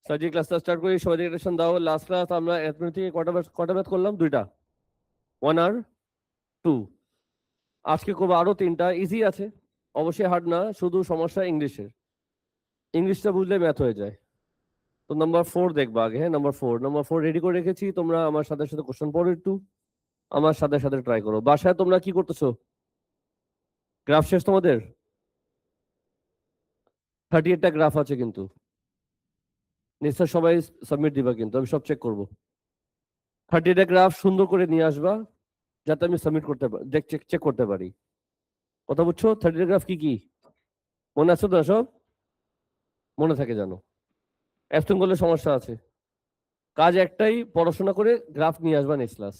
সার্জি ক্লাসটা স্টার্ট করি, সবাই ডিরেকশন দাও। লাস্ট ক্লাস আমরা অ্যাথমেটিক থেকে কটা ম্যাথ করলাম? 2টা, 1 আর 2। আজকে করবো আরো 3টা। ইজি আছে, অবশ্যই হার্ড না, শুধু সমস্যা ইংলিশের। ইংলিশটা বুঝলে ম্যাথ হয়ে যায়। তো নাম্বার 4 দেখবা আগে। হ্যাঁ, নাম্বার 4 রেডি করে রেখেছি। তোমরা আমার সাথে সাথে কোশ্চেন পড়ো, একটু আমার সাথে সাথে ট্রাই করো। বাসায় তোমরা কি করতেছো? গ্রাফ শেষ তোমাদের? 38টা গ্রাফ আছে কিন্তু। নিশ্চয় সবাই সাবমিট দিবা, কিন্তু আমি সব চেক করবো। 38টা গ্রাফ সুন্দর করে নিয়ে আসবা, যাতে আমি সাবমিট করতে পারি, চেক করতে পারি। কথা বুঝছো? 38 গ্রাফ কি কি মনে আছে তো? সব মনে থাকে জানো। অ্যাবসেন্ট করলে সমস্যা আছে। কাজ একটাই, পড়াশোনা করে গ্রাফ নিয়ে আসবা নেক্সট ক্লাস।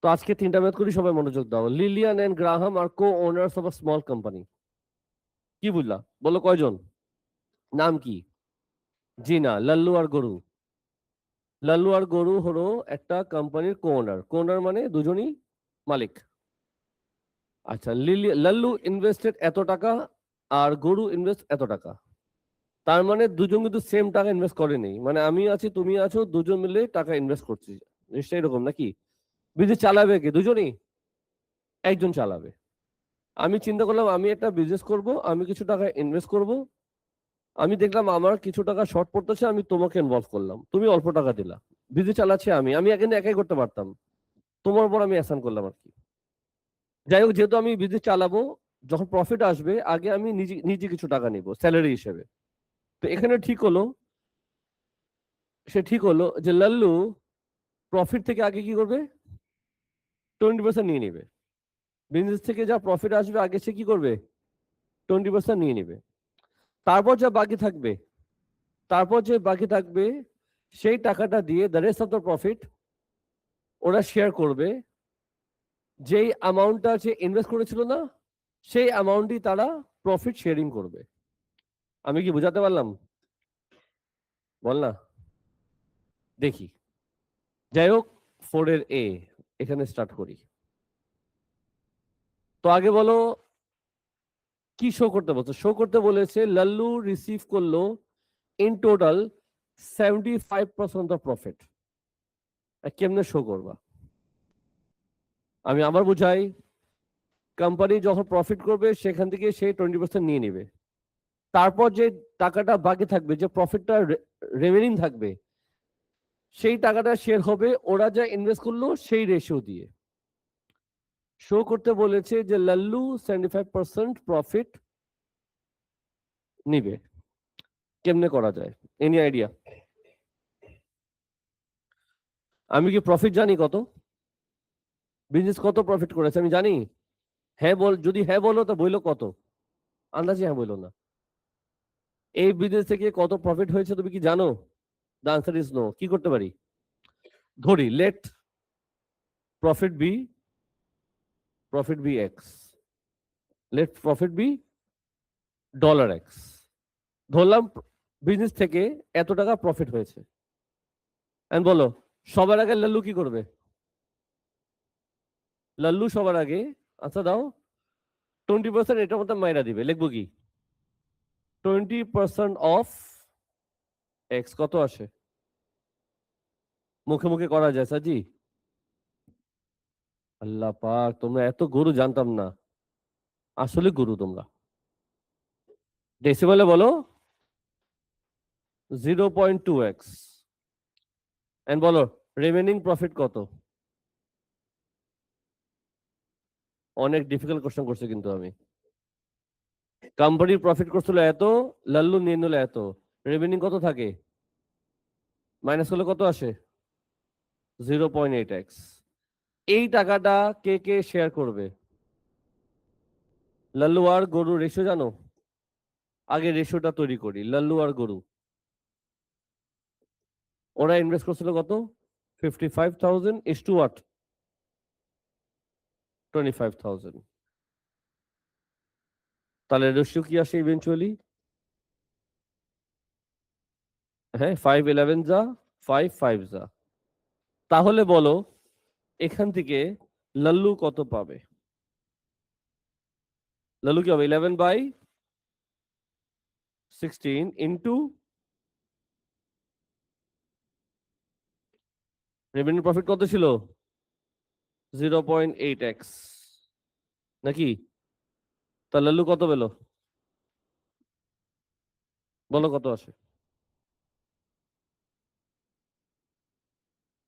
তো আজকে 3টা ম্যাথ করি, সবাই মনোযোগ দাও। Lillian and Graham are co owners of a small company. কি বুঝলা? বলো কয়জন? নাম কি? জি না, লাল্লু আর গরু। লাল্লু আর গরু হলো একটা কোম্পানির কো ওনার। কো ওনার মানে দুজনই মালিক। আচ্ছা, লাল্লু ইনভেস্টেড এত টাকা আর গরু ইনভেস্ট এত টাকা। তার মানে দুজন কিন্তু সেম টাকা ইনভেস্ট করেনি। মানে আমি আছি, তুমি আছো, দুজন মিলে টাকা ইনভেস্ট করছি। নিশ্চয়ই এরকম নাকি? বিজনেস চালাবে কি? দুজনই। একজন চালাবে। আমি চিন্তা করলাম আমি একটা বিজনেস করব, আমি কিছু টাকা ইনভেস্ট করব। আমি দেখলাম আমার কিছু টাকা শর্ট পড়তেছে, আমি তোমাকে ইনভলভ করলাম, তুমি অল্প টাকা দিলা। বিজনেস চালাচ্ছি আমি কিন্তু একাই করতে পারতাম, তোমার উপর আমি অ্যাসান করলাম আর কি। যাই হোক, যেহেতু আমি বিজনেস চালাবো, যখন প্রফিট আসবে আগে আমি নিজে নিজে কিছু টাকা নিব স্যালারি হিসেবে। তো এখানে ঠিক হলো যে লাল্লু প্রফিট থেকে আগে কি করবে? 20% নিয়ে নিবে। বিজনেস থেকে যা প্রফিট আসবে আগে সে কি করবে? 20% নিয়ে নিবে। তারপর যে বাকি থাকবে সেই টাকাটা দিয়ে the rest of the profit ওরা শেয়ার করবে। যেই অ্যামাউন্টটা যে ইনভেস্ট করেছিল না, সেই অ্যামাউন্টই তারা প্রফিট শেয়ারিং করবে। আমি কি বুঝাতে পারলাম? বল না, দেখি। যাই হোক, 4 এর এ এখানে স্টার্ট করি। তো আগে বলো কি শো করতে বলছো? শো করতে বলেছে লাল্লু রিসিভ করলো ইন টোটাল 75% অফ প্রফিট। কেমনে শো করবা? আমি আবার বুঝাই। কোম্পানি যখন প্রফিট করবে সেখান থেকে সে 20% নিয়ে নেবে। তারপর যে টাকাটা বাকি থাকবে, যে প্রফিটটা রেমেনিং থাকবে, সেই টাকাটা শেয়ার হবে ওরা যা ইনভেস্ট করলো সেই রেশিও দিয়ে। শো করতে বলেছে যে লাল্লু 75% প্রফিট নিবে। কেমনে করা যায়? Any idea? আমি কি প্রফিট জানি কত? বিজনেস কত প্রফিট করেছে আমি জানি? হ্যাঁ বল, যদি হ্যাঁ বলো তো বইলো কত? আন্দাজে হ্যাঁ বইলো না। এই বিজনেস থেকে কত প্রফিট হয়েছে তুমি কি জানো? The answer is no. কি করতে পারি? ধরি let profit be x. Let profit be $x। ধরলাম বিজনেস থেকে এত টাকা প্রফিট হয়েছে। বলো সবার আগে লাল্লু কি করবে? লাল্লু সবার আগে, আচ্ছা দাও, 20% এটার মধ্যে মাইরা দিবে। লিখবো কি? 20% অফ এক্স কত আসে? মুখে মুখে করা যায় সাজি? আল্লাহ পাক, তোমরা এত গুরু জানতাম না। আসলে গুরু তোমরা। ডেসিমেলে বলো 0.2x। এন্ড বলো রিমেনিং প্রফিট কত? অনেক ডিফিকাল্ট কোশ্চেন করছে কিন্তু আমি। কোম্পানির প্রফিট করছিল এত, লাল্লু নিয়ে নিল এত, রেভিনিউ কত থাকে? মাইনাস করলে কত আসে? 0.8x। এই টাকাটা কে কে শেয়ার করবে? লাল্লু আর গরু রেশিও জানো? আগে রেশিওটা তৈরি করি। লাল্লু আর গরু ওরা ইনভেস্ট করছিল কত? 55,000 ইস টু হোয়াট? 25,000। তাহলে রেশিও কি আসে ইভেন্চুয়ালি? হ্যাঁ, 511 যা 5 যা। তাহলে বলো এখান থেকে লাল্লু কত পাবে? লাল্লু কি হবে? 11/16 ইন্টু রেভিনিউ প্রফিট কত ছিল? 0.8x নাকি? তা লাল্লু কত পেল? বলো কত আসে?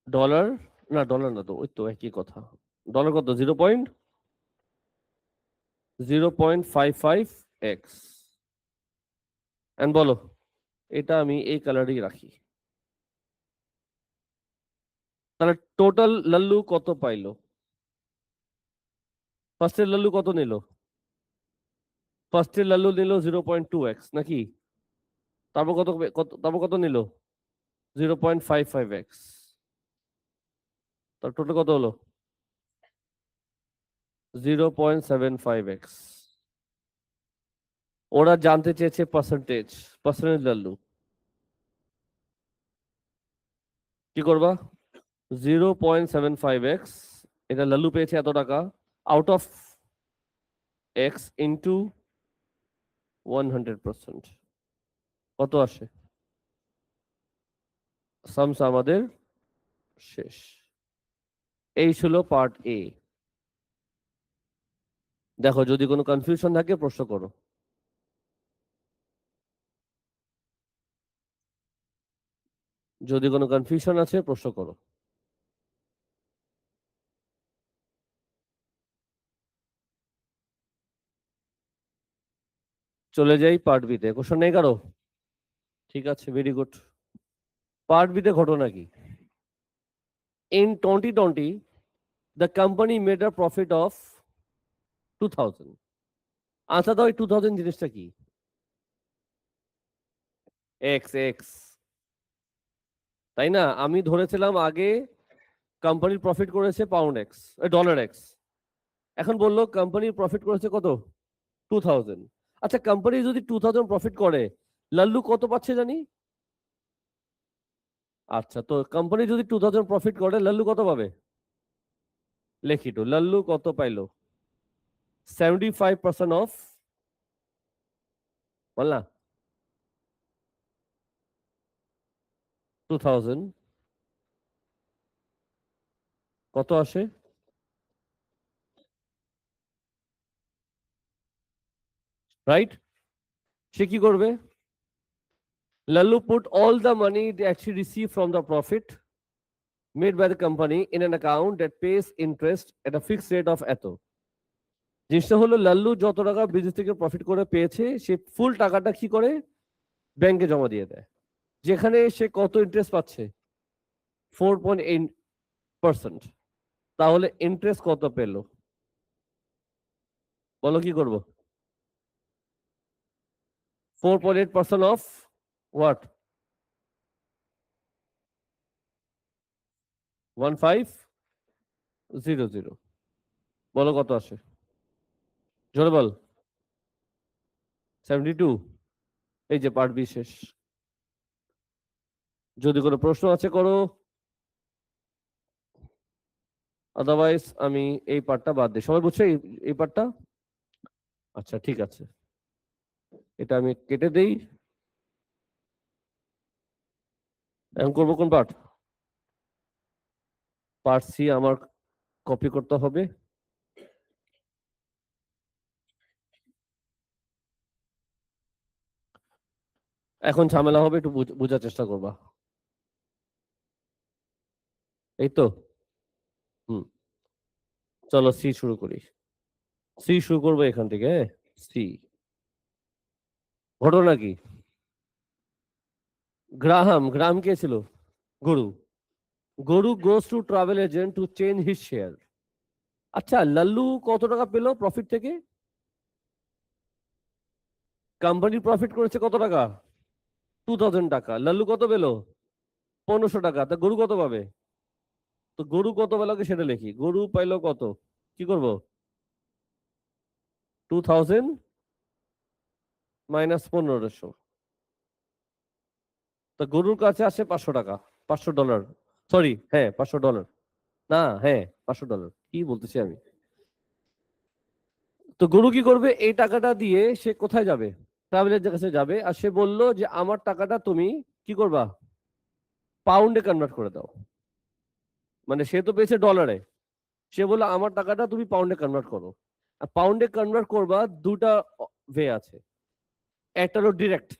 ডলার না, ডলার না তো, ওই তো একই কথা। ডলার কত? 0.55x। এন্ড বলো, এটা আমি এই কালারই রাখি। তাহলে টোটাল লাল্লু কত পাইলো? ফার্স্টের লাল্লু কত নিল? ফার্স্টের লাল্লু নিল 0.2x নাকি? তারপর কত নিল? 0.55x। তার টোটাল কত হলো? 0.75x। ওরা জানতে চেয়েছে পার্সেন্টেজ ভ্যালু। কি করবা? 0.75x, এটা লাল্লু পেয়েছে এত টাকা, আউট অফ এক্স ইন্টু 100%, কত আসে? সামস আমাদের শেষ। এই ছিল পার্ট এ। দেখো, যদি কোনো কনফিউশন থাকে প্রশ্ন করো। যদি কোনো কনফিউশন আছে প্রশ্ন করো। চলে যাই পার্ট বিতে। কোশ্চেন নেই কারো? ঠিক আছে, ভেরি গুড। পার্ট বিতে ঘটনা কি? In 2020 the company made a profit of 2000। আচ্ছা, দাও, এই 2000 জিনিসটা কি? এক্স এক্স, তাই না? আমি ধরেছিলাম আগে কোম্পানির প্রফিট করেছে পাউন্ড এক্স, ডলার এক্স। এখন বললো কোম্পানির প্রফিট করেছে কত? 2000। আচ্ছা, কোম্পানি যদি 2000 প্রফিট করে, লাল্লু কত পাচ্ছে জানি? আচ্ছা, তো কোম্পানি যদি 2000 প্রফিট করে, লাল্লু কত পাবে? লেখি তো, লাল্লু কত পাইলো? 75% অফ, বল না, 2000 কত আসে? রাইট? সে কি করবে? Lallu put all the money they actually receive from the profit made by the company in an account that pays interest at a fixed rate of এত। জিনিসটা হলো, লাল্লু যত টাকা বিজনেস থেকে প্রফিট করে পেয়েছে, সে ফুল টাকাটা কি করে? ব্যাংকে জমা দিয়ে দেয়, যেখানে সে কত ইন্টারেস্ট পাচ্ছে? 4.8%। তাহলে ইন্টারেস্ট কত পেলো? বলো কি করব? 4.8% অফ হোয়াট? 1500। বলো কত আসে? জোরে বল। 72। এই যে পার্ট বি শেষ। যদি কোনো প্রশ্ন আছে করো, আদারওয়াইজ আমি এই পার্টটা বাদ দিই। সবাই বুঝছো এই পার্টটা? আচ্ছা, ঠিক আছে, এটা আমি কেটে দেই। এখন করবো কোন পার্ট? পার্ট সি আমার কপি করতে হবে। এখন ঝামেলা হবে, একটু বোঝার চেষ্টা করবা। এই তো। হুম, চলো সি শুরু করি। সি শুরু করবো এখান থেকে, হ্যাঁ। সি, ঘটনা কি? গ্রাহাম কে ছিল? গরু। গরু goes to travel agent to change his share. আচ্ছা, লাল্লু কত টাকা পেলো প্রফিট থেকে? কোম্পানি প্রফিট করেছে কত টাকা? 2000 টাকা। লাল্লু কত পেলো? 1500 টাকা। তা গরু কত পাবে? তো গরু কত পেলো সেটা লিখি। গরু পাইলো কত? কি করব? 2000 মাইনাস 1500। তা গরুর কাছে আসে 500 টাকা, $500। সরি, হ্যাঁ, $500 না, হ্যাঁ, $500। কি বলতেছি আমি? তো গরু কি করবে? এই টাকাটা দিয়ে সে কোথায় যাবে? ট্রাভেলের কাছে যাবে, আর সে বললো যে আমার টাকাটা তুমি কি করবা? পাউন্ডে কনভার্ট করে দাও। মানে সে তো পেয়েছে ডলারে, সে বললো আমার টাকাটা তুমি পাউন্ডে কনভার্ট করো। আর পাউন্ডে কনভার্ট করবা দুটা ওয়ে আছে, একটা হলো ডিরেক্ট,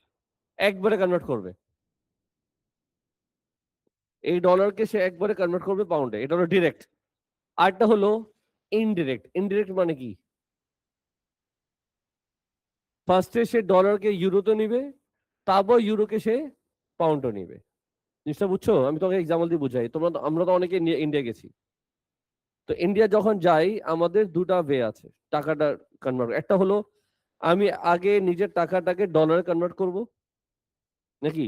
একবারে কনভার্ট করবে, এই ডলারকে সে একবারে কনভার্ট করবে পাউন্ডে, এটা হলো ডিরেক্ট। আরটা হলো ইনডিরেক্ট। ইনডিরেক্ট মানে কি, ফার্স্টে সে ডলারকে ইউরোতে নিবে, তারপর ইউরোকে সে পাউন্ডে নিবে। জিনিসটা বুঝছো? আমি তোমাকে এক্সাম্পল দিয়ে বুঝাই, আমরা তো অনেকে ইন্ডিয়া গেছি। তো ইন্ডিয়া যখন যাই আমাদের দুটা ওয়ে আছে টাকাটা কনভার্ট। একটা হলো আমি আগে নিজের টাকাটাকে ডলারে কনভার্ট করব, নাকি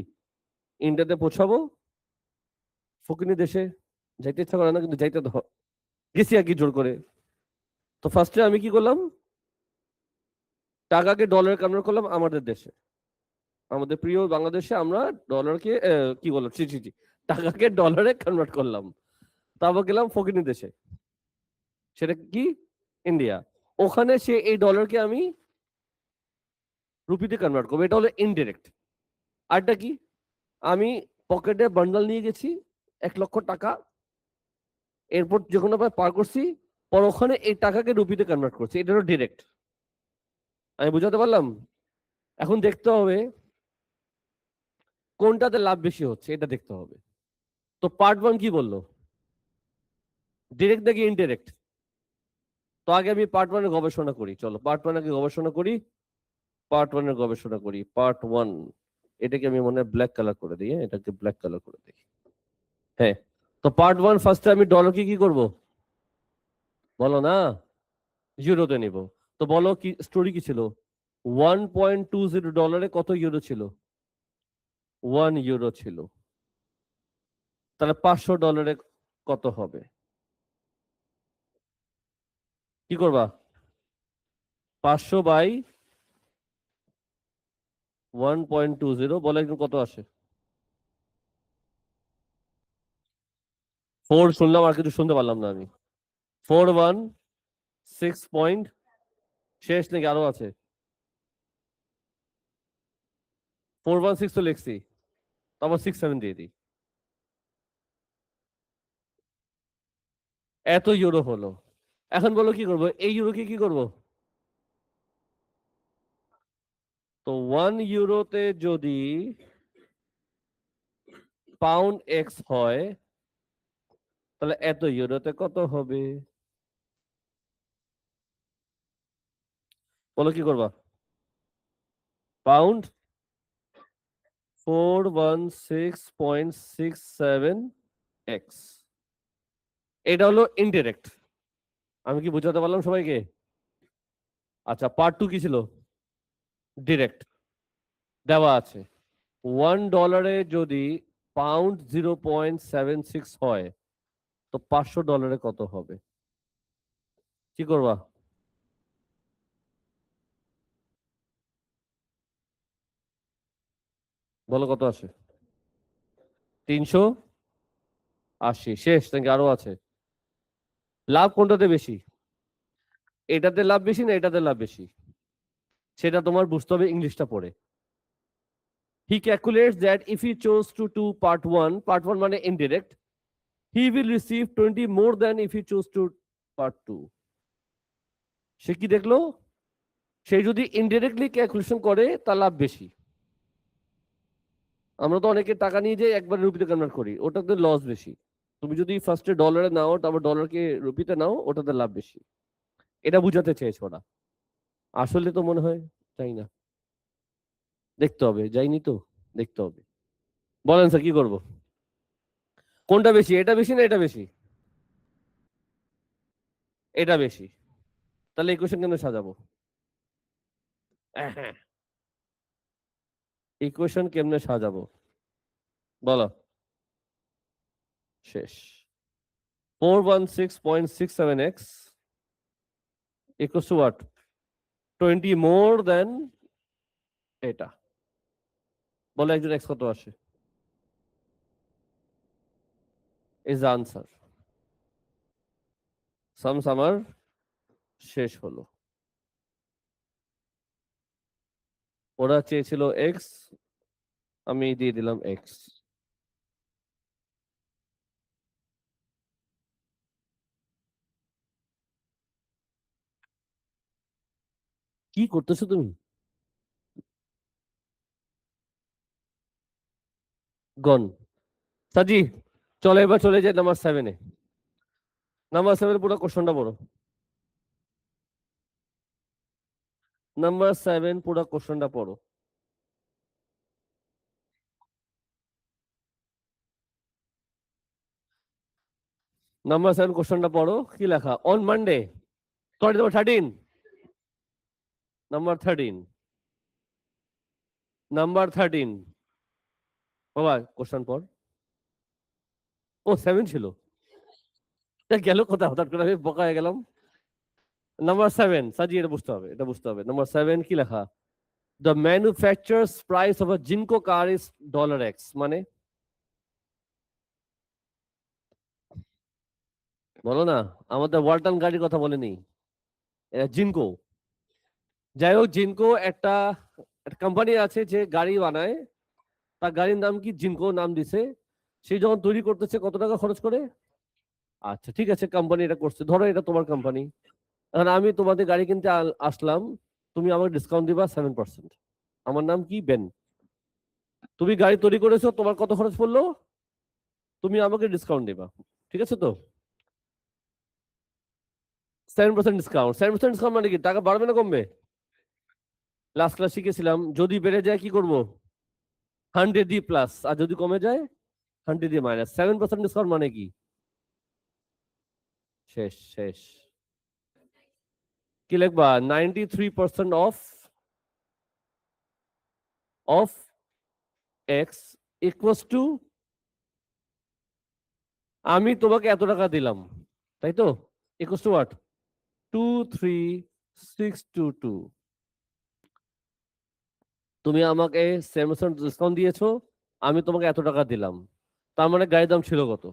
ইন্ডিয়াতে পৌঁছাবো, ফকিনি দেশে, যাইতে ইচ্ছা করে না কিন্তু যাইতে তো গেছি আর কি জোর করে। তো ফার্স্টে আমি কি করলাম, টাকাকে ডলারে কনভার্ট করলাম আমাদের দেশে, আমাদের প্রিয় বাংলাদেশে আমরা ডলারকে কি বললাম, ছি ছি ছি, টাকাকে ডলারে কনভার্ট করলাম। তারপর গেলাম ফকিনি দেশে, সেটা কি, ইন্ডিয়া। ওখানে সে এই ডলারকে আমি রুপিতে কনভার্ট করবো, এটা হলো ইনডিরেক্ট। আরটা কি, আমি পকেটে বান্ডাল নিয়ে গেছি 1 লক্ষ টাকা, এরপর যে কোনো পার করছি, পর ওখানে এই টাকাকে রুপিতে কনভার্ট করছি, এটা হলো ডিরেক্ট। আমি বুঝাতে পারলাম? এখন দেখতে হবে কোনটাতে লাভ বেশি হচ্ছে, এটা দেখতে হবে। তো পার্ট ওয়ান কি বললো, ডিরেক্ট নাকি ইনডিরেক্ট? তো আগে আমি পার্ট ওয়ানের গবেষণা করি, চলো পার্ট ওয়ান আগে গবেষণা করি। পার্ট ওয়ানের গবেষণা করি, পার্ট ওয়ান। এটাকে আমি মনে হয় ব্ল্যাক কালার করে দিই, এটাকে ব্ল্যাক কালার করে দিই। হ্যাঁ, তো পার্ট ওয়ান ফার্স্টে আমি ডলারকে কি করব বলো না, ইউরোতে নিব। তো বলো কি স্টোরি কি ছিল, 1.20 ডলারে কত ইউরো ছিল, 1 ইউরো ছিল। তাহলে 500 ডলারে কত হবে, কি করবা, 500/1.20, বলে একদম কত আসে, 4 শুনলাম আর কিছু শুনতে পারলাম না আমি। 416 পয়েন্ট, শেষ নাকি আরো আছে, 416 তো লিখছি, তারপর 67 দিয়ে দিই, এত ইউরো হলো। এখন বলো কি করবো, এই ইউরোকে কি করব, তো 1 ইউরোতে যদি পাউন্ড এক্স হয়, তাহলে এত ইউরোতে কত হবে, বলো কি করবা, পাউন্ড 416.67 এক্স, এটা হলো ইনডিরেক্ট। আমি কি বুঝাতে পারলাম সবাইকে? আচ্ছা, পার্ট টু কি ছিল, ডিরেক্ট। দেওয়া আছে 1 ডলারে যদি পাউন্ড 0.76 হয়, তো 500 ডলারে কত হবে, কি করবা, বলো কত আছে, 380, শেষ নাকি আরো আছে? লাভ কোনটাতে বেশি, এটাতে লাভ বেশি না এটাতে লাভ বেশি, সেটা তোমার বুঝতে হবে ইংলিশটা পড়ে। He calculates that if he chose to do part 1 মানে indirect, he will receive 20 more than if he chose to part 2. সে কি দেখলো, সে যদি ইনডিরেক্টলি ক্যালকুলেশন করে তার লাভ বেশি। আমরা তো অনেকে টাকা নিয়ে যাই একবার রুপিতে কনভার্ট করি, ওটাতে লস বেশি। তুমি যদি ফার্স্টে ডলারে নাও তারপর ডলারকে রুপিতে নাও, ওটাতে লাভ বেশি। এটা বুঝাতে চেয়েছো ওরা, আসলে তো মনে হয় তাই না, দেখতে হবে, যাইনি তো, দেখতে হবে। বলেন স্যার কি করব, কোনটা বেশি, এটা বেশি না এটা বেশি, এটা বেশি। তাহলে ইকুয়েশন কেন সাজাবো, ইকুয়েশন কেমনে সাজাবো বলো, শেষ। 416.67 এক্স ইকুয়াল টু হোয়াট, 20 মোর দেন এটা, বলো একজন এক্স কত আসে, ইজ দ্য আনসার। সামস আমার শেষ হলো। ওরা চেয়েছিল এক্স, আমি দিয়ে দিলাম এক্স। কি করতেছো তুমি? গন। সাজি, চলো এবার চলে যাই নাম্বার 7-এ। নাম্বার 7 পুরো কোশ্চেনটা পড়ো। নাম্বার 7 পুরো কোশ্চেনটা পড়ো। নাম্বার 7 কোশ্চেনটা পড়ো, কি লেখা? On Monday, sorry number 13, number 13, number 13। বাবা কোশ্চেন পড়। ও 7 ছিল, তা গেল কোথায়? হঠাৎ করে আমি বোকা হয়ে গেলাম। নাম্বার 7 সাজিয়ে, এটা বুঝতে হবে, এটা বুঝতে হবে। নাম্বার 7 কি লেখা? The manufacturer's price of a জিনকো কার ইজ $X, মানে বলো না। আমাদের ওয়ালটন গাড়ির কথা বলেনি, এটা জিনকো। যাই হোক, জিনকো একটা কোম্পানি আছে যে গাড়ি বানায়, তার গাড়ির নাম কি? জিনকো নাম দিছে। সে যখন তৈরি করতেছে কত টাকা খরচ করে? আচ্ছা ঠিক আছে, কোম্পানি এটা করছে, ধরো এটা তোমার কোম্পানি। এখন আমি তোমাদের গাড়ি কিনতে আসলাম, তুমি আমাকে ডিসকাউন্ট দিবা 7%। আমার নাম কি? বেন। তুমি গাড়ি তৈরি করেছো, তোমার কত খরচ পড়লো, তুমি আমাকে ডিসকাউন্ট দিবা, ঠিক আছে তো? 7% ডিসকাউন্ট, 7% ডিসকাউন্ট মানে কি? টাকা বাড়বে না কমবে? লাস্ট ক্লাস শিখেছিলাম, যদি বেড়ে যায় কি করব? 100 দিয়ে প্লাস, আর যদি কমে যায় 100 দিয়ে মাইনাস। 7% ডিসকাউন্ট মানে কি? শেষ শেষ। কি লিখবা? 93% অফ এক্স ইকুয়ালস টু, আমি তোমাকে এত টাকা দিলাম, তাই তো? Equals to what? 23622। তুমি আমাকে 7% ডিসকাউন্ট দিয়েছো, আমি তোমাকে এত টাকা দিলাম, তার মানে গাড়ির দাম ছিল কত?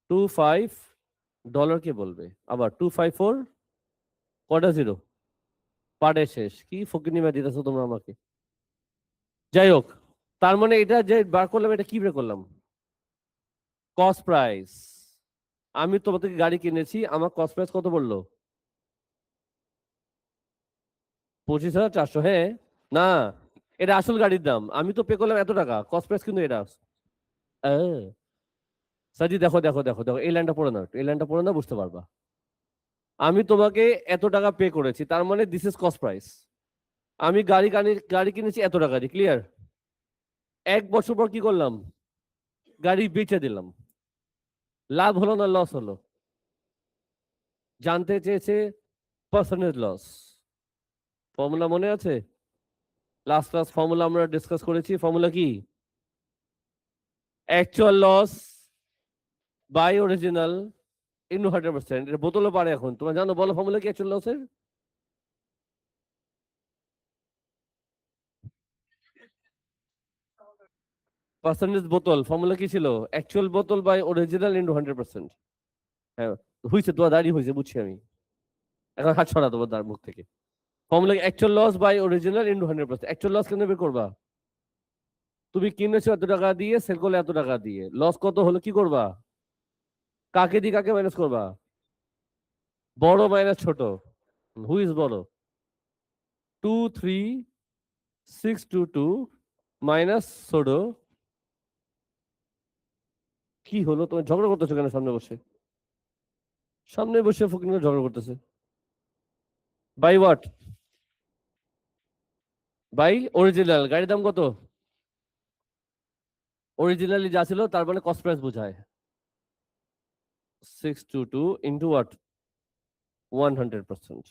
25 ডলার। কে বলবে আবার 254? কটা জিরো? পারে শেষ। কি ফকিনি ম্যাথ দিতেছো তোমরা আমাকে? যাই হোক, তার মানে এটা যে বার করলাম, এটা কি বের করলাম? Cost price. আমি তোমার থেকে গাড়ি কিনেছি, আমার কস্ট প্রাইস কত বললো? 25,400, হ্যাঁ। না, এটা আসল গাড়ির দাম, আমি তো পে করলাম এত টাকা, কস্ট প্রাইস কিন্তু এটা। আহ, সাজি দেখো দেখো দেখো দেখো, এই লাইনটা পড়ে না, এই লাইনটা পড়ে না, বুঝতে পারবা। আমি তোমাকে এত টাকা পে করেছি, তার মানে দিস ইজ কস্ট প্রাইস। আমি গাড়ি কিনেছি এত টাকা দিয়ে, ক্লিয়ার? 1 বছর পর কি করলাম? গাড়ি বেচে দিলাম। লাভ হলো না লস হলো? জানতে চেয়েছে পার্সেন্টেজ লস। ফর্মুলা মনে আছে? লাস্ট ক্লাস ফর্মুলা আমরা ডিসকাস করেছি। ফর্মুলা কি? Actual loss by original into 100%। এটা বোতলও পারে এখন, তোমরা জানো? বলো ফর্মুলা কি অ্যাকচুয়াল লসের? পার্সেন্টেজ বোতল, ফর্মুলা কি ছিল? অ্যাকচুয়াল বোতল বাই অরিজিনাল ইনটু 100%। হ্যাঁ, হয়েছে, তোমার দাঁড়িয়ে হয়েছে, বুঝছি আমি। এখন হাত ছড়া দেবো তার মুখ থেকে। Formula actual loss by original into 100%। Actual loss কেন বের করবা? তুমি কিনেছো এত টাকা দিয়ে, সেল করলে এত টাকা দিয়ে, লস কত হলো, কি করবা? কাকে দিয়ে কাকে মাইনাস করবা? বড় মাইনাস ছোট? হু ইজ বড়? 23622 মাইনাস ছোট। কি হলো? তুমি ঝগড়া করতেছো কেন সামনে বসে? সামনে বসে ফকিং ঝগড়া করতেছে। By what? By original. গাড়ির দাম কত? অরিজিনালি যা ছিল তার মানে কস্ট প্রাইস বোঝায়। 622 ইন্টু হোয়াট? 100%।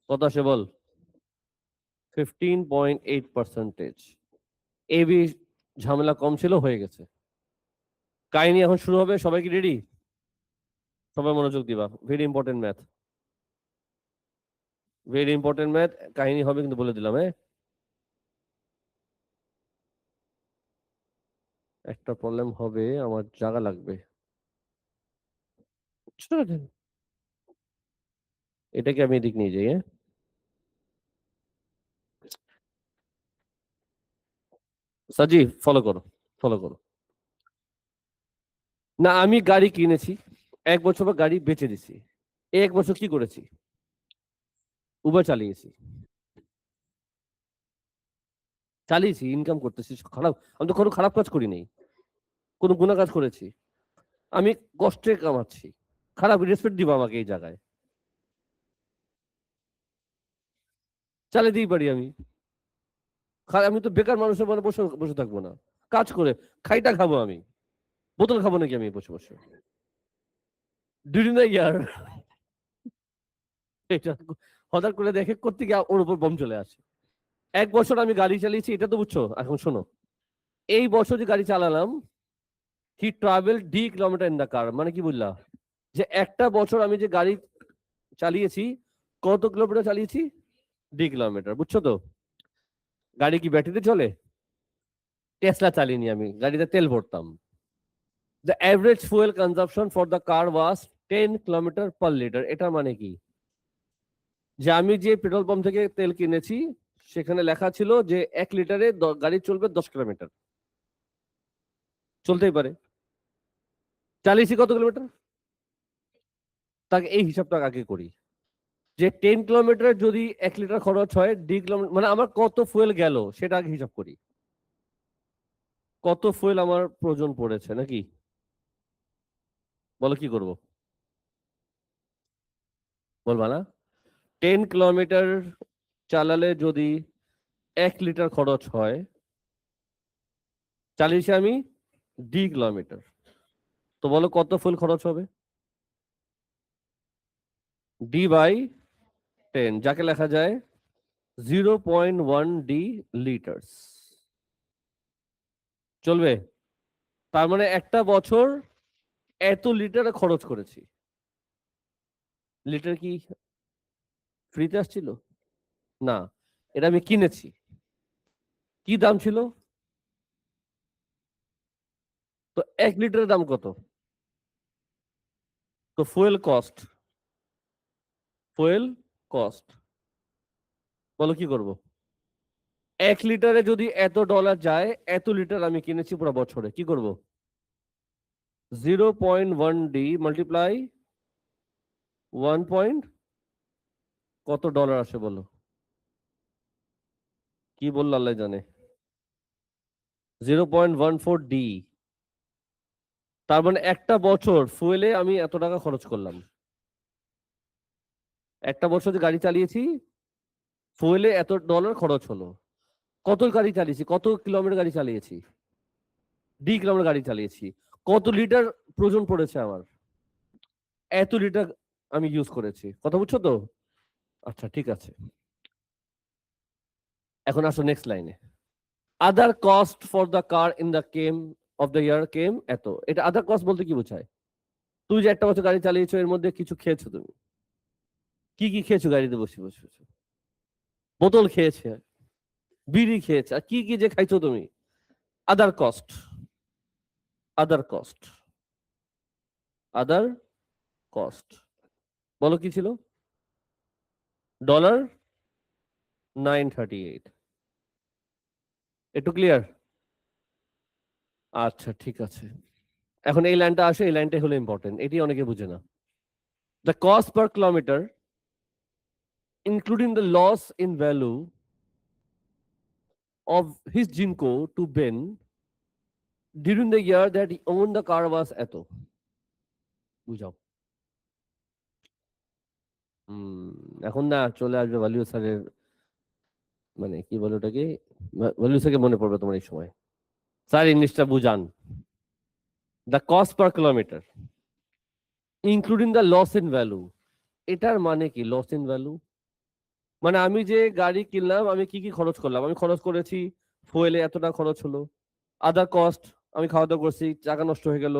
কত আসে বল? 15.8%। এবি ঝামেলা কম ছিল, হয়ে গেছে। কাহিনী এখন শুরু হবে, সবাই কি রেডি? সবাই মনোযোগ দিবা, very important math, very important math. কাহিনী হবে কিন্তু বলে দিলাম, হ্যাঁ। একটা প্রবলেম হবে, আমার জায়গা লাগবে। এটাকে আমি এদিক নিয়ে যাই, হ্যাঁ। সাজি ফলো করো, ফলো করো। না, আমি গাড়ি কিনেছি, 1 বছর পর গাড়ি বেচে দিছি। এই 1 বছর কি করেছি? উবার চালিয়েছি, ইনকাম করতেছি। খারাপ, আমি তো কোনো খারাপ কাজ করি নাই, কোনো গুনাহ কাজ করেছি? আমি কষ্টে কামাচ্ছি। খারাপ রেসপেক্ট দিবা আমাকে এই জায়গায়? চালাতেই পারি আমি। আমি তো বেকার মানুষের মানে বসে বসে থাকবো না। কাজ করে খাইটা খাবো আমি। বোতল খাবো নাকি আমি বসে বসে? ডিউরিং দ্য ইয়ার এটা হঠাৎ করে দেখে করতে গিয়ে ওর উপর বম চলে আসে। 1 বছর আমি গাড়ি চালিয়েছি, এটা তো বুঝছো। এখন শোনো, এই বছর যে গাড়ি চালালাম, he travel D kilometre in the car. মানে কি বললা? যে একটা বছর আমি যে গাড়ি চালিয়েছি, কত কিলোমিটার চালিয়েছি? D kilometre. বুঝছো তো? গাড়ি কি ব্যাটারিতে চলে? টেসলা চালিনি আমি, গাড়িতে তেল ভরতাম। The average fuel consumption for the car was 10 kilometre per litre. এটা মানে কি? যে আমি যে পেট্রোল পাম্প থেকে তেল কিনেছি, সেখানে লেখা ছিল যে 1 লিটারে গাড়ি চলবে 10 কিলোমিটার। চলতেই পারে। চালিয়েছি কত কিলোমিটার? তাকে এই হিসাবটা আগে করি, যে 10 কিলোমিটার যদি 1 লিটার খরচ হয়, D কিলোমিটার মানে আমার কত ফুয়েল গেল সেটা আগে হিসাব করি। কত ফুয়েল আমার প্রয়োজন পড়েছে নাকি? বলো কি করব? বলবা না? 10 কিলোমিটার চালালে যদি 1 লিটার খরচ হয়, চালিয়েছি আমি D কিলোমিটার। তো বলো কত ফুয়েল খরচ হবে? D/10, যাকে লেখা যায় 0.1 D লিটার্স। চলবে? তার মানে একটা বছর এত লিটার খরচ করেছি। লিটার কি ফ্রিতে আসছিল? না, এটা আমি কিনেছি। কি দাম ছিল? তো 1 লিটারের দাম কত? তো ফুয়েল কস্ট, ফুয়েল কস্ট। বলো কি করব? 1 লিটারে যদি এত ডলার যায়, এত লিটার আমি কিনেছি পুরো বছরে, কি করব? 0.1 D মাল্টিপ্লাই 1 কত ডলার আসে বলো? কি বললো আল্লাহ জানে। 0.14 D। তার মানে একটা বছর ফুয়েলে আমি এত টাকা খরচ করলাম। একটা বছর যে গাড়ি চালিয়েছি, ফুয়েলে এত ডলার খরচ হলো। কত গাড়ি চালিয়েছি, কত কিলোমিটার গাড়ি চালিয়েছি? D কিলোমিটার গাড়ি চালিয়েছি। কত লিটার প্রয়োজন পড়েছে আমার? এত লিটার আমি ইউজ করেছি। কথা বুঝছো তো? আচ্ছা ঠিক আছে, এখন আসো নেক্সট লাইনে। Other cost for the car in the came of the year came এত। এটা আদার কস্ট বলতে কি বোঝায়? তুমি যে একটা বছর গাড়ি চালিয়েছো, এর মধ্যে কিছু খেয়েছো তুমি। কি কি খেয়েছো গাড়িতে বসে বসে বসে? বোতল খেয়েছে, বিড়ি খেয়েছে, আর কি কি যে খাইছো তুমি। আদার কস্ট, আদার কস্ট, আদার কস্ট। বলো কি ছিল? $938। একটু ক্লিয়ার? আচ্ছা ঠিক আছে। এখন এই লাইনটা আসে, এই লাইনটাই হলো ইম্পর্টেন্ট, এটি অনেকে বুঝে না। The cost per kilometre including the loss in value of his জিনকো টু বেন during the year that he own the car was এত। বুঝাও। হম, এখন না চলে আসবে ভ্যালু স্যারের, মানে কি বলে ওটাকে, ভ্যালু স্যারকে মনে পড়বে তোমার এই সময়। স্যার ইংলিশটা বুঝান। The cost per kilometre including the loss in value. এটার মানে কি লস ইন ভ্যালু? মানে আমি যে গাড়ি কিনলাম, আমি কি কি খরচ করলাম? আমি খরচ করেছি ফুয়েলে এতটা খরচ হলো। আদার কস্ট, আমি খাওয়া দাওয়া করছি, টাকা নষ্ট হয়ে গেল,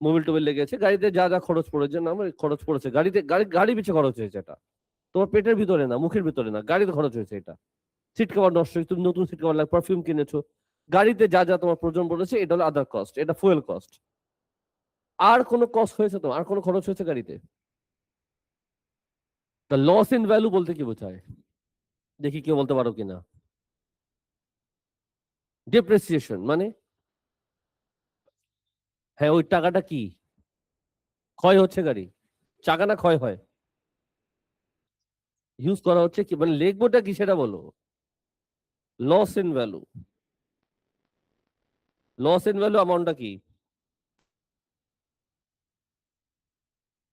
মোবিল টোবিল লেগেছে, গাড়িতে যা যা খরচ পড়েছে, না আমার খরচ পড়েছে গাড়িতে, গাড়ি পিছে খরচ হয়েছে এটা। তোমার পেটের ভিতরে না, মুখের ভিতরে না, গাড়িতে খরচ হয়েছে এটা। সিট কভার নষ্ট হয়েছে, তুমি নতুন সিট কভার লাগে, পারফিউম কিনেছো, গাড়িতে যা যা তোমার প্রয়োজন পড়েছে, এটা হলো আদার কস্ট, এটা ফুয়েল কস্ট। আর কোনো কস্ট হয়েছে তো? আর কোনো খরচ হয়েছে গাড়িতে? তা লস ইন ভ্যালু বলতে কি বোঝায়? দেখি কেউ বলতে পারো কিনা। ডেপ্রিসিয়েশন মানে? হ্যাঁ, ওই টাকাটা কি ক্ষয় হচ্ছে গাড়ি? চাকা না ক্ষয় হয়? ইউজ করা হচ্ছে কি, মানে লিখবোটা কি সেটা বলো। Loss in value, loss in value অ্যামাউন্টটা কি?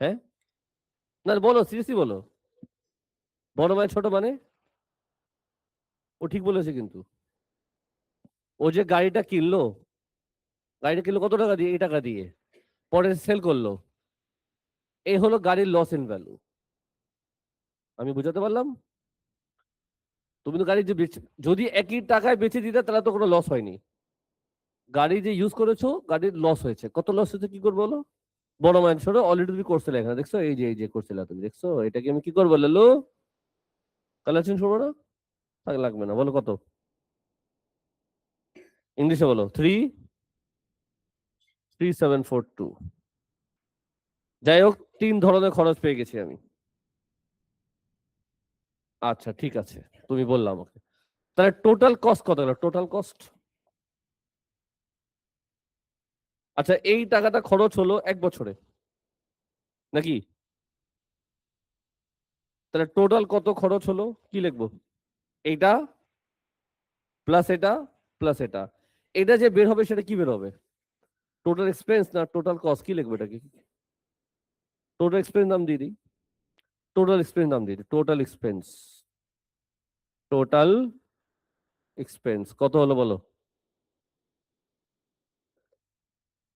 হ্যাঁ, না বলো, সিরিয়াসলি বলো। বড় মানে ছোট মানে? ও ঠিক বলেছে কিন্তু। ও যে গাড়িটা কিনলো কত টাকা দিয়ে? এই টাকা দিয়ে। পরে সেল করলো, এই হলো গাড়ির লস ইন ভ্যালু। আমি বুঝাতে পারলাম? তুমি তো গাড়ি যে যদি একই টাকায় বেচে দিতে তাহলে তো কোনো লস হয়নি। গাড়ি যে ইউজ করেছো, গাড়ির লস হয়েছে। কত লস হয়েছে কি করবো বলো? বড় মাইন্ড সরো, অলরেডি তুমি করছিলে এখানে, দেখছো? এই যে করছিলে তুমি, দেখছো? এটাকে আমি কি করবো লেলো? কালার চেঞ্জ করবো না? থাক, লাগবে না। বলো কত? ইংলিশে বলো। 33742। যাই হোক, 3 ধরনের খরচ পেয়ে গেছি আমি। আচ্ছা ঠিক আছে, তুমি বললাম আমাকে। তাহলে টোটাল কস্ট কত গেল? টোটাল কস্ট, আচ্ছা এই টাকাটা খরচ হলো 1 বছরে নাকি? তাহলে টোটাল কত খরচ হলো কি লিখবো? এইটা প্লাস এটা প্লাস এটা, এটা যে বের হবে সেটা কি বের হবে? টোটাল এক্সপেন্স না টোটাল কস্ট, কি লিখবো এটা কি? টোটাল এক্সপেন্স নাম দিয়ে দিই। টোটাল এক্সপেন্স নাম দিয়ে দিই। টোটাল এক্সপেন্স, টোটাল এক্সপেন্স কত হলো বলো?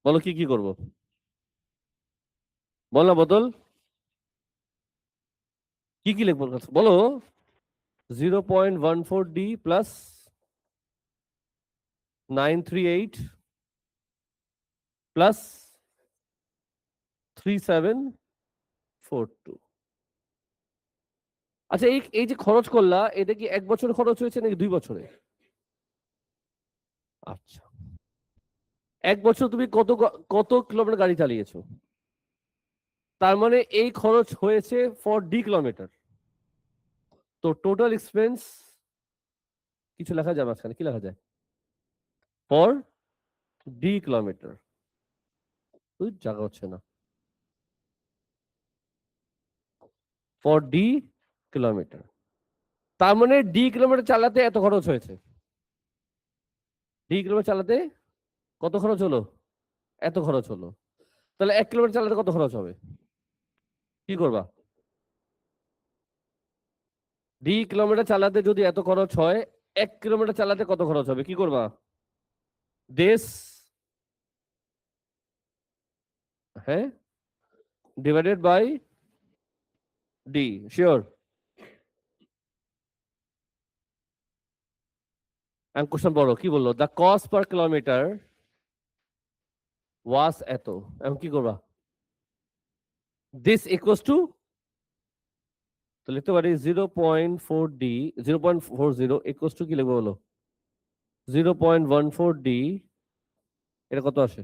বলো কি কি করবো? বল না বদল, কি কি লিখবো বলো? 0.14D plus 938 plus 3742। আচ্ছা এই এই যে খরচ করলা, এটা কি 1 বছর খরচ হয়েছে নাকি 2 বছরে? আচ্ছা, 1 বছর তুমি কত কত কিলোমিটার গাড়ি চালিয়েছো? তার মানে এই খরচ হয়েছে ফর ডি কিলোমিটার। তো টোটাল এক্সপেন্স কিছু লেখা যায় মাঝখানে, কি লেখা যায়? For D kilometre. তুই জায়গা হচ্ছে না। ফর ডি কিলোমিটার, তার মানে ডি কিলোমিটার চালাতে এত খরচ হয়েছে। ডি কিলোমিটার চালাতে কত খরচ হলো? এত খরচ হলো। তাহলে 1 কিলোমিটার চালাতে কত খরচ হবে? কি করবা? ডি কিলোমিটার চালাতে যদি এত খরচ হয়, 1 কিলোমিটার চালাতে কত খরচ হবে কি করবা? দেশ, হ্যাঁ, ডিভাইডেড বাই ডি। শিওর? আমি কোশ্চেন বড় কি বললো? দ্য কস্ট পার কিলোমিটার ওয়াস এত। এখন কি করবা? দিস ইকুয়ালস টু, তো লিখতে পারি 0.4D, 0.40 ইকুয়ালস টু কি লিখবো বলো? 0.14D, এটা কত আসে?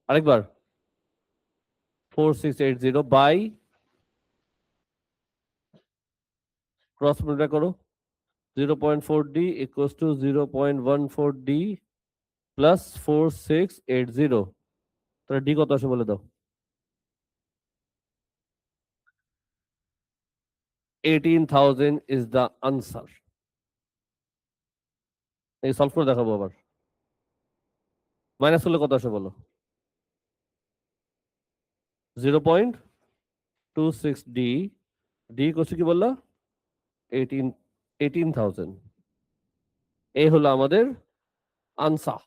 আরেকবার, 4680 বাই, ক্রস মাল্টিপ্লাই করো। 0.4D equals to 0.14D plus 4680। তাহলে ডি কত আসে বলে দাও? 18,000 ইজ দ্য আনসার। এই সলভ করে দেখাবো আবার। মাইনাস করলে কত আসে বলো? 0.26D, ডি করছে কি বললা? 18,000। এই হলো আমাদের আনসার।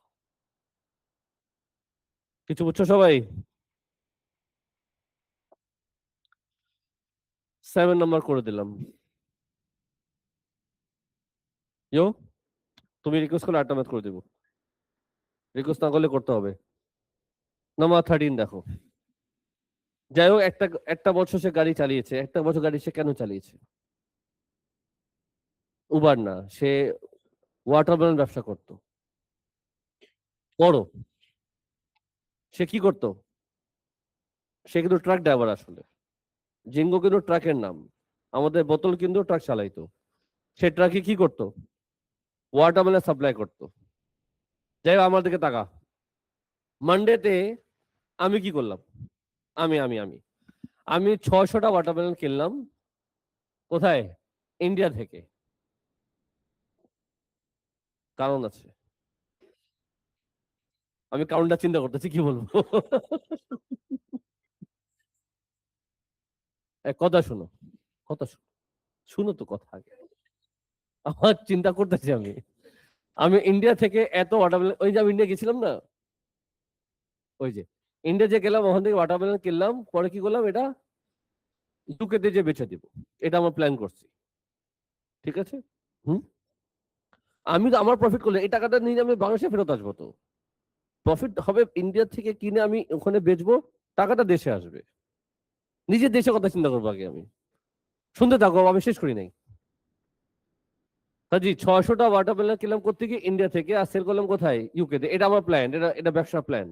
কিছু বুঝছো সবাই? 7 নাম্বার করে দিলাম। ইয়ো, তুমি রিকোয়েস্ট করলে 8 নাম্বার করে দেবো। রিকোয়েস্ট না করলে করতে হবে। নাম্বার 13 দেখো। যাই হোক, একটা একটা বছর সে গাড়ি চালিয়েছে। একটা বছর গাড়ি সে কেন চালিয়েছে? উবার না, সে ওয়াটারমেলন ব্যবসা করতো। বড়, সে কি করতো? সে কিন্তু ট্রাক ড্রাইভার আসলে। জিঙ্গো কিন্তু ট্রাকের নাম। আমাদের বোতল কিন্তু ট্রাক চালাইতো। সে ট্রাকে কি করতো? ওয়াটারমেলন সাপ্লাই করতো। যাই হোক, আমার দিকে তাকা। মানডেতে আমি কি করলাম? আমি আমি আমি আমি 600টা ওয়াটারমেলন কিনলাম। কোথায়? ইন্ডিয়া থেকে। কারণ আছে, আমি কারণটা চিন্তা করতেছি কি বলবো। কথা শোনো, কথা শোনো, শুনো তো কথা আগে। আমার চিন্তা করতেছি আমি। আমি ইন্ডিয়া থেকে এত ওয়াটারমেলন, ওই যে আমি ইন্ডিয়া গেছিলাম না, ওই যে ইন্ডিয়া যে গেলাম ওখান থেকে ওয়াটারমেলন কিনলাম, পরে কি করলাম, এটা ইউকেতে যে বেচে দিব, এটা আমার প্ল্যান করছি। ঠিক আছে। হুম। আমি তো আমার প্রফিট করলে এই টাকাটা নিয়ে আমি বাংলাদেশে ফেরত আসবো, তো প্রফিট হবে ইন্ডিয়া থেকে কিনে আমি ওখানে বেচবো, টাকাটা দেশে আসবে। নিজের দেশের কথা চিন্তা করবো আগে আমি। শুনতে থাকো, আমি শেষ করি নাই। জি, 600টা ওয়াটারমেলন কিনলাম কোথেকে? ইন্ডিয়া থেকে। আর সেল করলাম কোথায়? ইউকেতে। এটা আমার প্ল্যান, এটা এটা ব্যবসার প্ল্যান।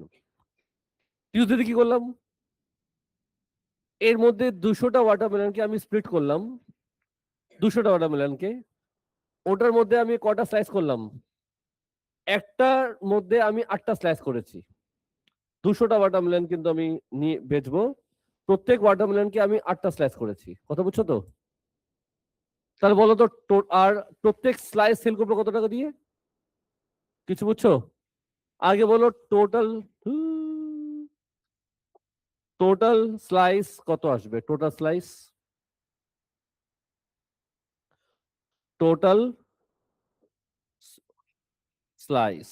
টিউসডেতে কি করলাম, এর মধ্যে 200টা ওয়াটারমেলনকে আমি স্প্লিট করলাম, 200টা ওয়াটারমেলনকে। ওটার মধ্যে আমি কটা স্লাইস করলাম? একটার মধ্যে আমি 8টা স্লাইস করেছি। 200টা ওয়াটারমেলন কিন্তু আমি নিয়ে বেচবো, প্রত্যেক ওয়াটারমেলনকে আমি 8টা স্লাইস করেছি। কথা বুঝছো তো? তাহলে বলো তো, আর প্রত্যেক স্লাইস সেল করবো কত টাকা দিয়ে? কিছু বুঝছো? আগে বলো টোটাল, টোটাল স্লাইস কত আসবে? Total slice, total slice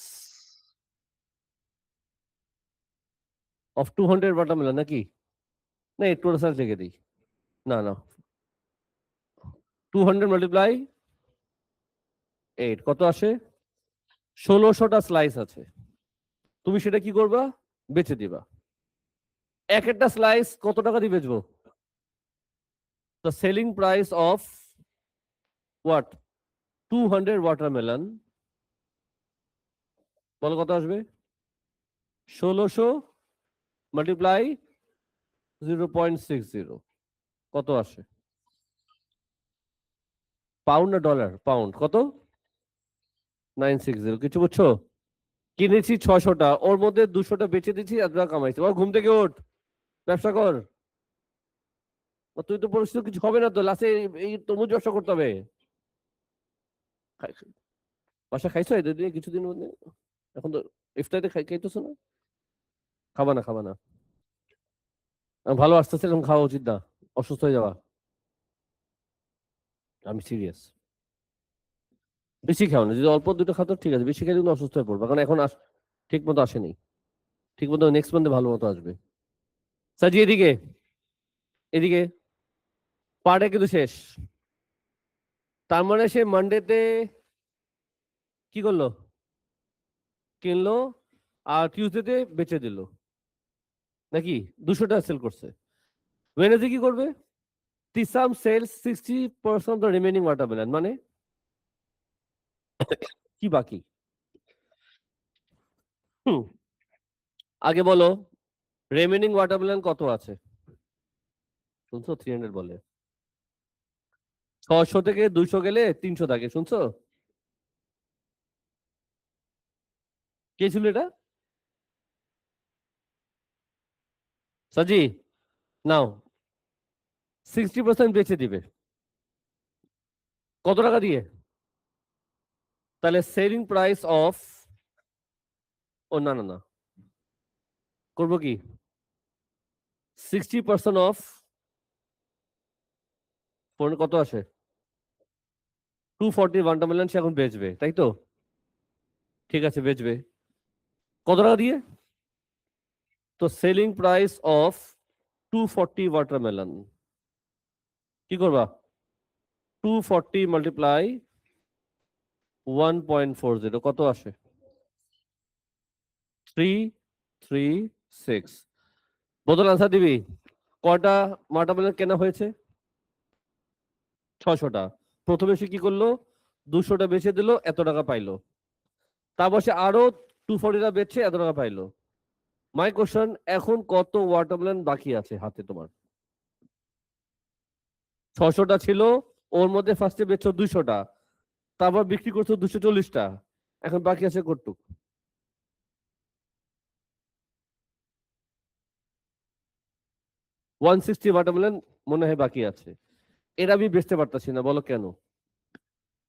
of 200 watermelon নাকি? না, এই টোটাল স্লাইস লিখে দিই। না না, 200 মাল্টিপ্লাই 8 কত আসে? 1600টা স্লাইস আছে। তুমি সেটা কি করবা? বেচে দিবা। এক একটা স্লাইস কত টাকা দিয়ে বেচবো? The selling price of what? 200 watermelon, বলো কত আসবে? 1600 মাল্টিপ্লাই 0.60, কত আসে? পাউন্ড না ডলার? পাউন্ড। কত? 960। কিছু বুঝছো? কিনেছি 600টা, ওর মধ্যে 200টা বেচে দিচ্ছি, এত টাকা কামাইছি। ওর ঘুম থেকে ওঠ, ব্যবসা কর। তুই তো পরিস্থিতি কিছু হবে না তো, লাস্টে এই তরমুজ ব্যবসা করতে হবে। বাসা খাইছো এই দুদিন কিছুদিন মধ্যে? এখন তো ইফতারিতে খাইতেছো না? খাবা না, খাবা না। ভালো আসতেছে, এরকম খাওয়া উচিত না, অসুস্থ হয়ে যাওয়া। আমি সিরিয়াস। বেশি খাও না, যদি অল্প দুটো খাতো ঠিক আছে, বেশি খেলে কিন্তু অসুস্থ হয়ে পড়বে, কারণ এখন ঠিক মতো আসেনি। ঠিক মতো নেক্সট মান্থে ভালো মতো আসবে। সাজি এদিকে, এদিকে। পার্টে কিন্তু শেষ। তার মানে সে মানডেতে কি করলো? কিনলো, আর টিউসডেতে বেচে দিল নাকি? 200টা সেল করছে। ওয়েনেসডে কি করবে? Tisam sells 60% of the remaining watermelon, মানে কি বাকি? হুম, আগে বলো রিমেনিং ওয়াটারমেলন কত আছে? শুনছো? 300 বলে। 600 থেকে 200 গেলে 300 থাকে, শুনছো? কে ছিল এটা? সাজি, নাও 60% বেচে দিবে। কত টাকা দিয়ে? তাহলে সেলিং প্রাইস অফ, ও না না না, করবো কি, 60% অফ ফোন কত আসে? 240 ওয়াটারমেলন সে এখন বেচবে, তাই তো? ঠিক আছে, বেচবে কত টাকা দিয়ে? তো সেলিং প্রাইস অফ 240 ওয়াটারমেলন কি করবা? 240 মাল্টিপ্লাই 1.40, কত আসে? 336। বদল আনসার দিবি। কয়টা ওয়াটারমেলন কেনা হয়েছে? 600টা। প্রথমে সে কি করলো? 200টা বেচে দিল, এত টাকা পাইলো। তারপর সে আরো 240টা বেচছে, এত টাকা পাইলো। মাই কোশ্চেন, এখন কত ওয়াটারমেলন বাকি আছে হাতে তোমার? 600টা ছিল, ওর মধ্যে ফার্স্টে বেচছো 200টা, তারপর বিক্রি করছো 240টা, এখন বাকি আছে কতটুক? 160 ওয়াটারমেলন মনে হয় বাকি আছে। এরা আমি বেচতে পারতাছি না, বলো কেন?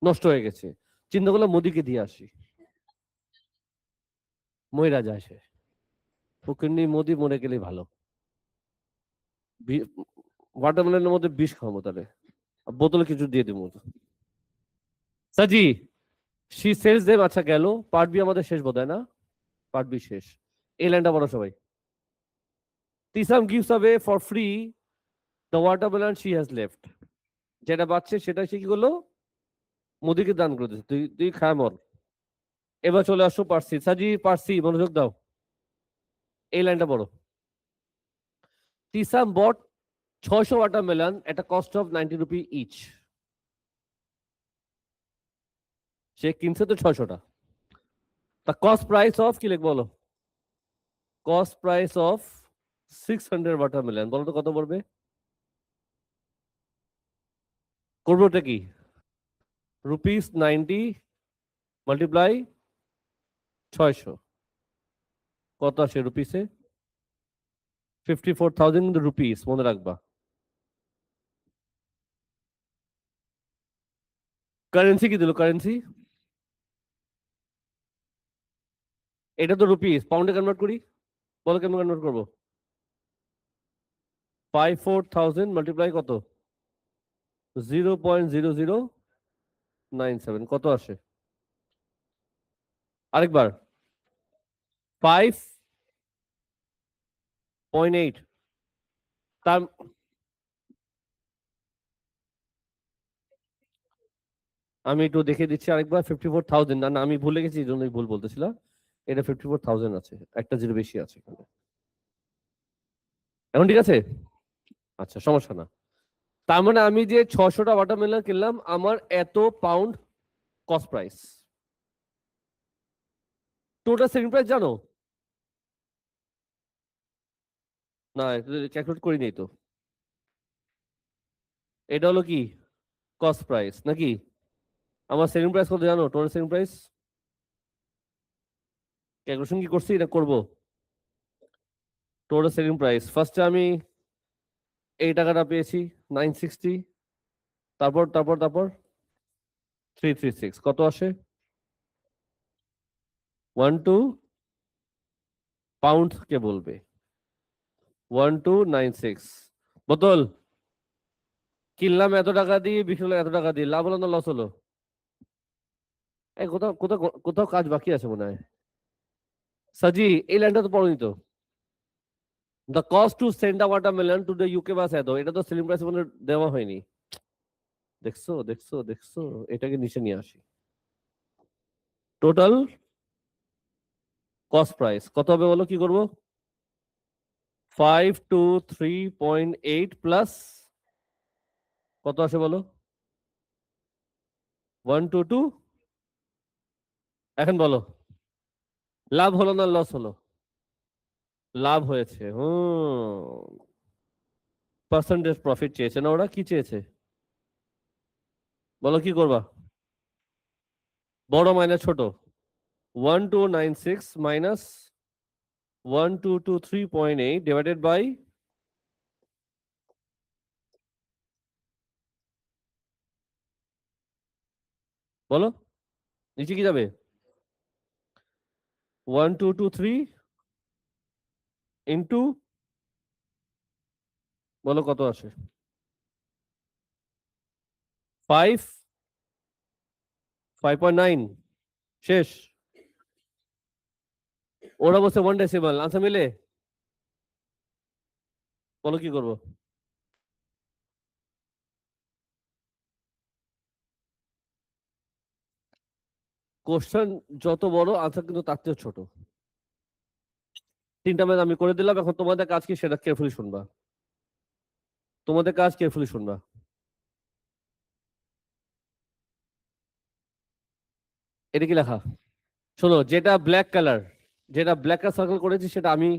নষ্ট হয়ে গেছে। চিন্তা করলাম মোদিকে দিয়ে আসি, মইরা যায় সে। ফকিন্নি মোদি মরে গেলেই ভালো। ওয়াটারমেলনের মধ্যে বিষ খাওয়াবো তাহলে, বোতলে কিছু দিয়ে দিব। সাজি শি সেলস দেম। আচ্ছা গেল, পার্ট বি আমাদের শেষ বোধহয় না? পার্ট বি শেষ। এই লাইনটা বলো সবাই। Tisam gives away for free the watermelon she has left. যেটা বাচ্চে সেটা সে কি করলো? মোদিকে দান করে দিচ্ছে। তুই তুই খায় মর। এবার চলে আসো পার্সি। সাজি পার্সি মনোযোগ দাও, এই লাইনটা বলো। Tisam bought 600 watermelon at a cost of 90 rupee each. সে কিনছে তো 600টা। তা কস্ট প্রাইস অফ কি লিখবো বলো? কস্ট প্রাইস অফ 600 ওয়াটারমেলন, বলো তো কত পড়বে? করবো ওটা কি? রুপিস 90 মাল্টিপ্লাই 600, কত আসে রুপিসে? 54,000 রুপিস, মনে রাখবা। কারেন্সি কি দিল? কারেন্সি এটা তো রুপিস, পাউন্ডে কনভার্ট করি, বলো কেমন কনভার্ট করবো? 54,000 মাল্টিপ্লাই কত? 0.0097, কত আসে? আরেকবার 5.8। তার আমি একটু দেখে দিচ্ছি আরেকবার। 54,000 না না, আমি ভুলে গেছি, এই জন্যই ভুল বলতেছিলাম। এটা 54,000 আছে, একটা জিরো বেশি আছে এখানে। এখন ঠিক আছে? আচ্ছা সমস্যা না। তার মানে আমি যে 600টা ওয়াটারমেলন কিনলাম, আমার এত pound cost price. Total selling price জানো? না ক্যালকুলেট করি নাই তো। এটা হলো কি কস্ট প্রাইস নাকি? আমার সেলিং প্রাইস কত জানো? টোটাল সেলিং প্রাইস ক্যালকুলেশন কি করছি, এটা করবো। টোটাল সেলিং প্রাইস ফার্স্টে আমি এই টাকাটা পেয়েছি 960, তারপর তারপর তারপর 336, কত আসে? 12 পাউন্ড কে বলবে? 1296। বোতল কিনলাম এত টাকা দিয়ে, বিক্রি হলো এত টাকা দিয়ে, লাভ হলো না লস হলো? এই কোথাও কোথাও কোথাও কাজ বাকি আছে মনে হয়। সাজি এই লাইনটা তো পড়নি তো। The cost to send a watermelon to the UK was এত, এটা তো সেলিং প্রাইস মনে দেওয়া হয়নি। দেখছো দেখছো দেখছো, এটাকে নিচে নিয়ে আসি। টোটাল কস্ট প্রাইস কত হবে বলো, কি করবো? 523.8 প্লাস কত আসে বলো? 122। এখন বলো লাভ হলো না লস হলো? লাভ হয়েছে। পার্সেন্টেজ প্রফিট চেয়েছে না ওরা, কি চেয়েছে বলো, কি করবা? বড় মাইনাস ছোট? 1296 মাইনাস 1223.8 ডিভাইডেড বাই, বলো নিচে কি যাবে? 1223 ইন্টু, বলো কত আসে? 5.9। শেষ। ওরা বলছে 1 ডেসিমাল, আনসার মিলে, বলো কি করবো? কোশ্চেন যত বড়, আনসার কিন্তু তার চেয়ে ছোট। তিনটা ম্যাথ আমি করে দিলাম, এখন তোমাদের কাজ কি সেটা কেয়ারফুলি শুনবা। তোমাদের কাজ কেয়ারফুলি শুনবা। এটা কি লেখা? শোনো, যেটা ব্ল্যাক কালার, যেটা ব্ল্যাক কালার সার্কেল করেছি সেটা আমি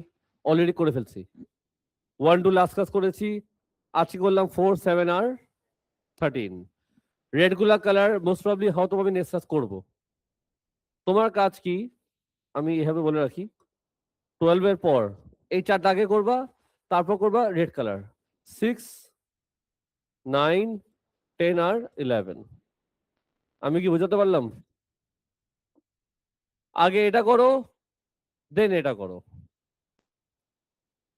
অলরেডি করে ফেলছি। 1 2 লাস্ট ক্লাস করেছি, আজকে করলাম 4 7 আর 13। রেড গুলা কালার মোস্ট প্রবলি হয়তো আমি নেক্সট ক্লাস করবো। তোমার কাজ কি আমি এভাবে বলে রাখি, 12 এর পর এই চারটা আগে করবা, তারপর করবা রেড কালার। 6 9 10 আর 11। আমি কি বোঝাতে পারলাম? আগে এটা করো, দেন এটা করো।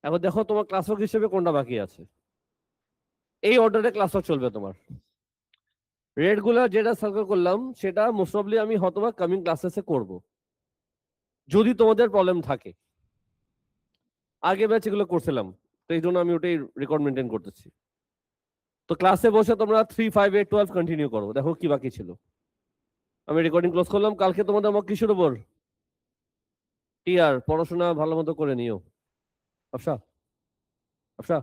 এখন দেখো তোমার ক্লাসওয়ার্ক হিসেবে কোনটা বাকি আছে। এই অর্ডারে ক্লাসওয়ার্ক চলবে তোমার। রেড গুলা যেটা সার্কেল করলাম সেটা মোস্ট অফলি আমি হয়তোবা কামিং ক্লাসেসে করব, যদি তোমাদের প্রবলেম থাকে। আগে ব্যাচ এগুলো করছিলাম, তো এই জন্য আমি ওটাই রেকর্ড মেনটেন করতেছি। তো ক্লাসে বসে তোমরা 3, 5, 8, 12 কন্টিনিউ করো, দেখো কি বাকি ছিল। আমি রেকর্ডিং ক্লোজ করলাম। কালকে তোমাদের মক কিসের উপর? টিআর। পড়াশোনা ভালো মতো করে নিও। আচ্ছা আচ্ছা।